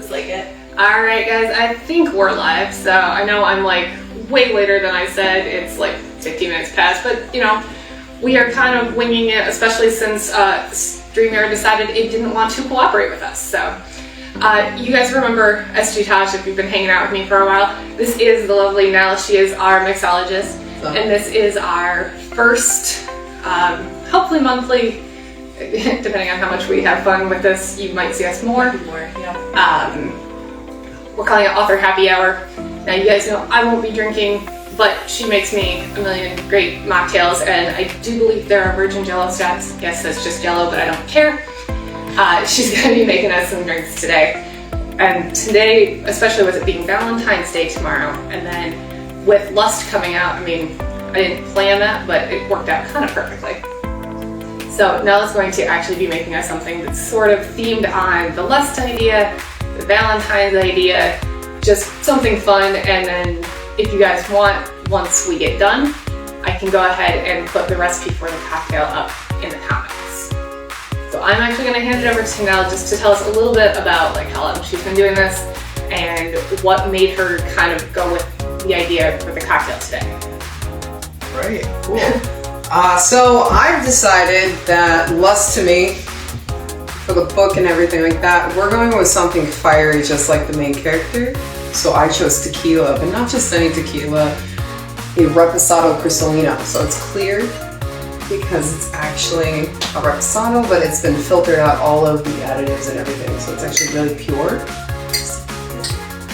Looks like it. All right, guys, I think we're live. So I know I'm like way later than I said. It's like 15 minutes past, but you know, we are kind of winging it, especially since StreamYard decided it didn't want to cooperate with us. So you guys remember S.G. Tasz if you've been hanging out with me for a while. This is the lovely Nell. She is our mixologist, and this is our first, hopefully monthly. Depending on how much we have fun with this, you might see us more. We're calling it Author Happy Hour. Now you guys know I won't be drinking, but she makes me a million great mocktails, and I do believe there are virgin Jello shots. Yes, that's just Jello, but I don't care. She's gonna be making us some drinks today. And today, especially with it being Valentine's Day tomorrow, and then with Lust coming out, I mean, I didn't plan that, but it worked out kind of perfectly. So Nell is going to actually be making us something that's sort of themed on the Lust idea, the Valentine's idea, just something fun. And then if you guys want, once we get done, I can go ahead and put the recipe for the cocktail up in the comments. So I'm actually going to hand it over to Nell just to tell us a little bit about like how long she's been doing this and what made her kind of go with the idea for the cocktail today. Right, cool. So I've decided that Lust to me, for the book and everything like that, we're going with something fiery just like the main character. So I chose tequila, but not just any tequila, a Reposado Cristalino. So it's clear because it's actually a Reposado, but it's been filtered out all of the additives and everything. So it's actually really pure.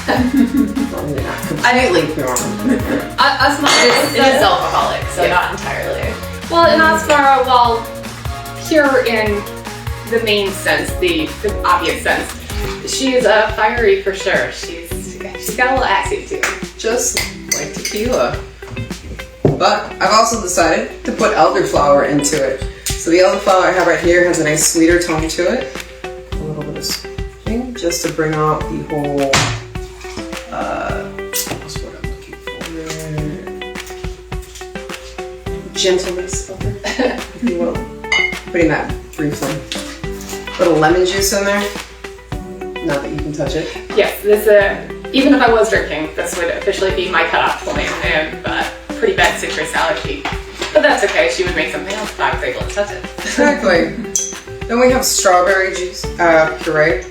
Well, not completely pure. It is alcoholic, so yeah. Not entirely. Well, and Asmara, while pure in the main sense, the obvious sense, she is fiery for sure. She's got a little attitude to her. Just like tequila. But I've also decided to put elderflower into it. So the elderflower I have right here has a nice sweeter tone to it. A little bit of sweetening just to bring out the whole what's what I'm looking for? Gentleness of it, if you will. Putting that briefly. Little lemon juice in there. Not that you can touch it. Yes, this even if I was drinking, this would officially be my cutoff point. I have pretty bad citrus allergy, but that's okay. She would make something else if I was able to touch it. Exactly. Then we have strawberry juice puree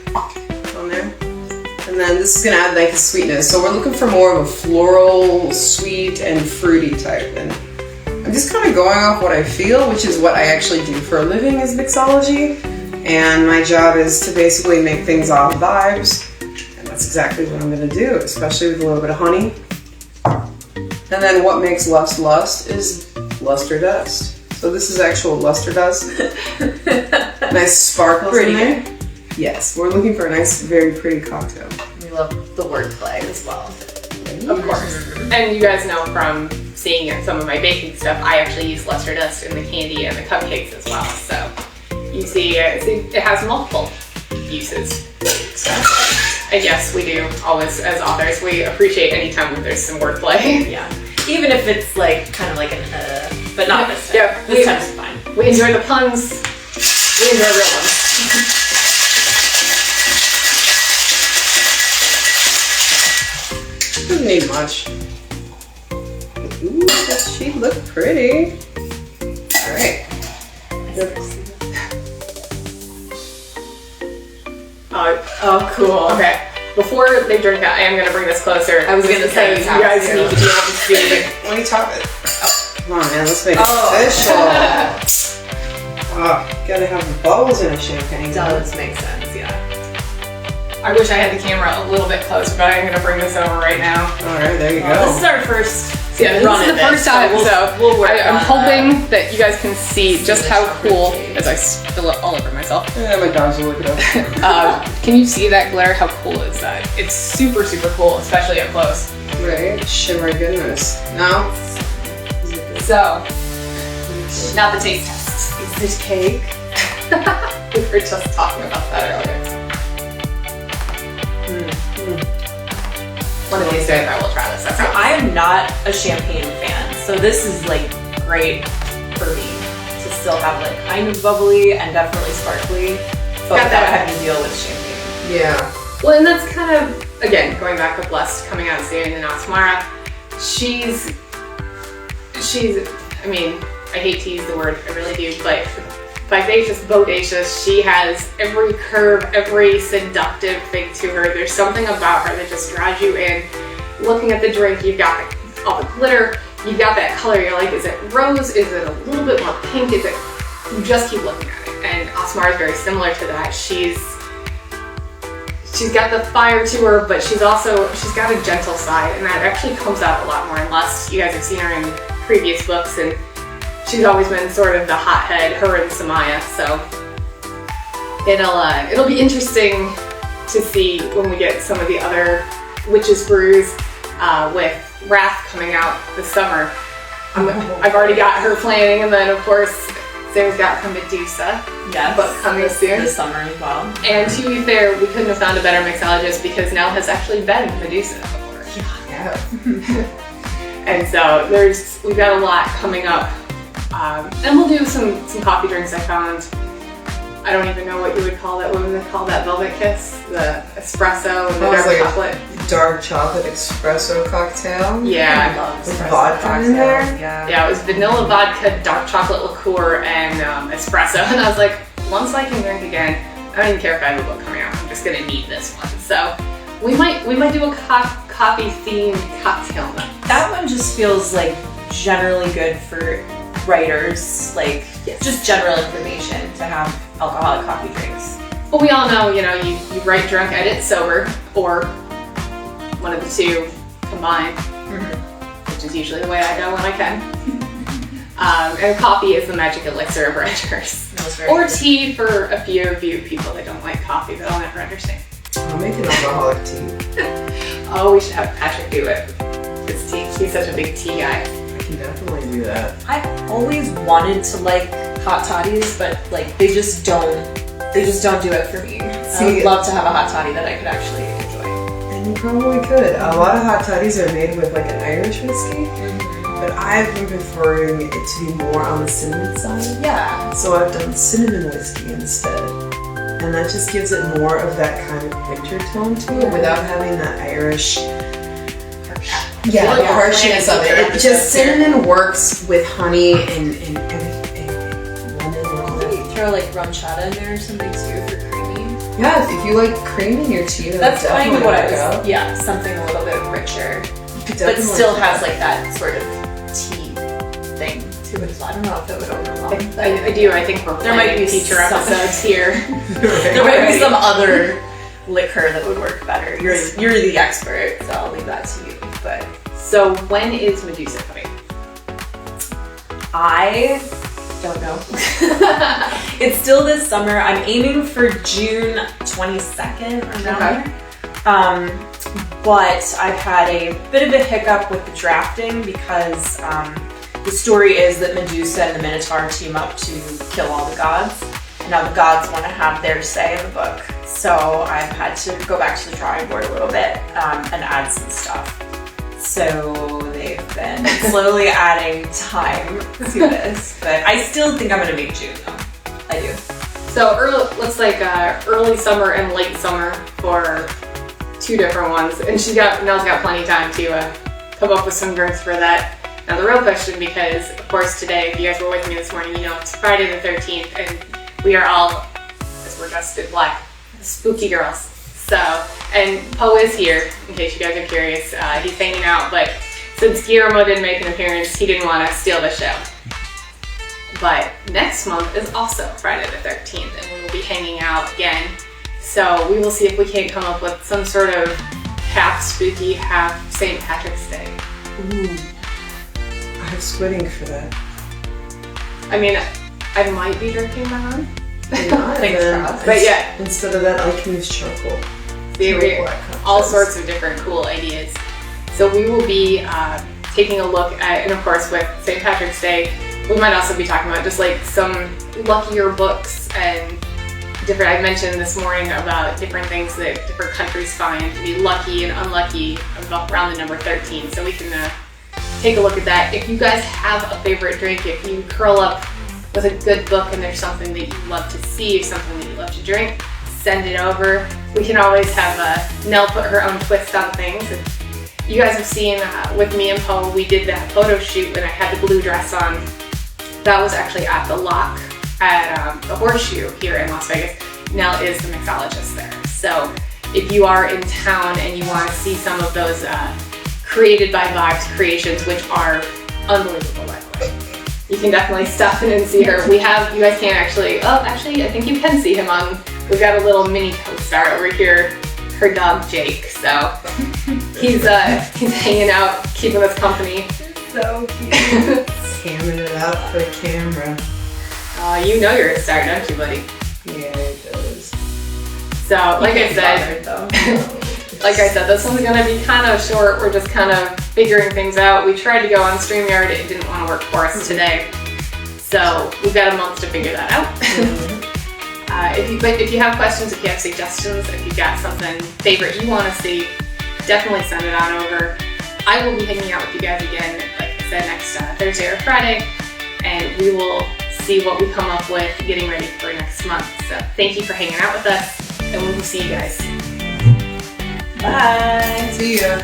on there. And then this is gonna add like a sweetness. So we're looking for more of a floral, sweet, and fruity type. And I'm just kind of going off what I feel, which is what I actually do for a living is mixology. And my job is to basically make things off vibes. And that's exactly what I'm gonna do, especially with a little bit of honey. And then what makes Lust Lust is luster dust. So this is actual luster dust. Nice sparkles in there. Yes, we're looking for a nice, very pretty cocktail. We love the wordplay as well. Of course. And you guys know from seeing some of my baking stuff, I actually use luster dust in the candy and the cupcakes as well. So you see, it has multiple uses. And yes, we do always, as authors, we appreciate any time when there's some wordplay. Yeah. Even if it's like kind of like an but not this time. Yeah, this time's fine. We enjoy the puns. We enjoy real ones. Doesn't need much. Ooh, does she look pretty? All right. Oh, cool. Okay. Before they drink that, I am going to bring this closer. I was going to say, you guys need to be able to see. Let me top it. Oh, come on, man. Let's make it official. Oh, gotta have the bubbles in a champagne. It does make sense, yeah. I wish I had the camera a little bit closer, but I'm going to bring this over right now. All right, there you go. This is our first run at this. This is the first time, so I'm hoping that you guys can see just how cool, as I spill it all over myself. Yeah, my dogs will look it up. Can you see that glare? How cool is that? It's super, super cool, especially up close. Right, shimmer goodness. Now, so, now the taste test. Is this cake? We were just talking about that earlier. One of these days I will try this. So I am not a champagne fan, so this is like great for me to still have like kind of bubbly and definitely sparkly, but without having to deal with champagne. Yeah. Well, and that's kind of, again, going back with Blessed coming out soon and now tomorrow, she's, I mean, I hate to use the word, I really do, but vivacious, bodacious, she has every curve, every seductive thing to her. There's something about her that just draws you in. Looking at the drink, you've got all the glitter, you've got that color, you're like, is it rose, is it a little bit more pink, is it, you just keep looking at it. And Asmar is very similar to that. She's got the fire to her, but she's got a gentle side, and that actually comes out a lot more in Lust. You guys have seen her in previous books, and she's always been sort of the hothead, her and Samaya. So it'll be interesting to see when we get some of the other witches brews with Wrath coming out this summer. I've already got her planning, and then of course Sarah's got her Medusa. Yes, book coming soon this summer as well. And to be fair, we couldn't have found a better mixologist because Nell has actually been Medusa before. Yeah. And so we've got a lot coming up. And we'll do some coffee drinks I found. I don't even know what you would call that. What would they call that velvet kiss? The espresso and the dark chocolate. Dark chocolate espresso cocktail. Yeah. I love With espresso vodka in there? cocktails, Yeah. Yeah, it was vanilla vodka, dark chocolate liqueur, and espresso. And I was like, once I can drink again, I don't even care if I have a book coming out. I'm just gonna need this one. So we might do a coffee themed cocktail night. That one just feels like generally good for writers, like just general information to have alcoholic coffee drinks. But we all know, you write drunk, edit sober, or one of the two combined, which is usually the way I go when I can. And coffee is the magic elixir of writers. Or tea for a few of you people that don't like coffee, but I'll never understand. I'll make an alcoholic tea. Oh, we should have Patrick do it. His tea. He's such a big tea guy. I can definitely do that. I've always wanted to like hot toddies, but like they just don't do it for me. I would love to have a hot toddy that I could actually enjoy. And you probably could. A lot of hot toddies are made with like an Irish whiskey, but I've been preferring it to be more on the cinnamon side. Yeah. So I've done cinnamon whiskey instead. And that just gives it more of that kind of winter tone to it without having that Irish the harshness of it. It just cinnamon works with honey and everything. Lemon and all that. Maybe throw like rum chata in there or something too for creamy. Yeah, if you like cream in your tea, That's kind of what I was. out. Yeah, something a little bit richer, but Definitely. still has like that sort of tea thing to it. So I don't know if it would overlap. I do. I think There might be future some- episodes here. There might be some other liquor that would work better. You're the expert, so I'll leave that to you. But So when is Medusa coming? I don't know. It's still this summer. I'm aiming for June 22nd around there. But I've had a bit of a hiccup with the drafting because the story is that Medusa and the Minotaur team up to kill all the gods. And now the gods want to have their say in the book. So I've had to go back to the drawing board a little bit and add some stuff. So they've been slowly adding time to this, but I still think I'm gonna make June though. I do. So looks like early summer and late summer for two different ones, and Nell's got plenty of time to come up with some drinks for that. Now the real question, because of course today, if you guys were with me this morning, you know it's Friday the 13th, and we are all, as we're dressed in black, spooky girls. So, and Poe is here, in case you guys are curious. He's hanging out, but since Guillermo didn't make an appearance, he didn't want to steal the show. But next month is also Friday the 13th, and we will be hanging out again. So we will see if we can't come up with some sort of half spooky, half St. Patrick's Day. Ooh. I was waiting for that. I mean, I might be drinking my own. Fingers crossed. But yeah. Instead of that, I can use charcoal. All sorts of different cool ideas. So we will be taking a look at, and of course with St. Patrick's Day, we might also be talking about just like some luckier books and different, I mentioned this morning about different things that different countries find to be lucky and unlucky around the number 13. So we can take a look at that. If you guys have a favorite drink, if you curl up with a good book and there's something that you love to see, something that you love to drink, send it over. we can always have Nell put her own twist on things. And you guys have seen with me and Poe, we did that photo shoot and I had the blue dress on. That was actually at the Lock at the Horseshoe here in Las Vegas. Nell is the mixologist there. So if you are in town and you want to see some of those created by Vibes creations, which are unbelievable by the way, you can definitely stop in and see her. We have, you guys can't actually, I think you can see him on, we've got a little mini co-star over here, her dog Jake. So he's hanging out, keeping us company. So cute. Camming it out for the camera. You know you're a star, don't you, buddy? Yeah, it does. So, like I said, this one's gonna be kind of short. We're just kind of figuring things out. We tried to go on StreamYard, it didn't want to work for us today. So we've got a month to figure that out. If you have questions, if you have suggestions, if you've got something favorite you want to see, definitely send it on over. I will be hanging out with you guys again, like I said, next Thursday or Friday, and we will see what we come up with getting ready for next month. So thank you for hanging out with us, and we will see you guys. Bye. See ya.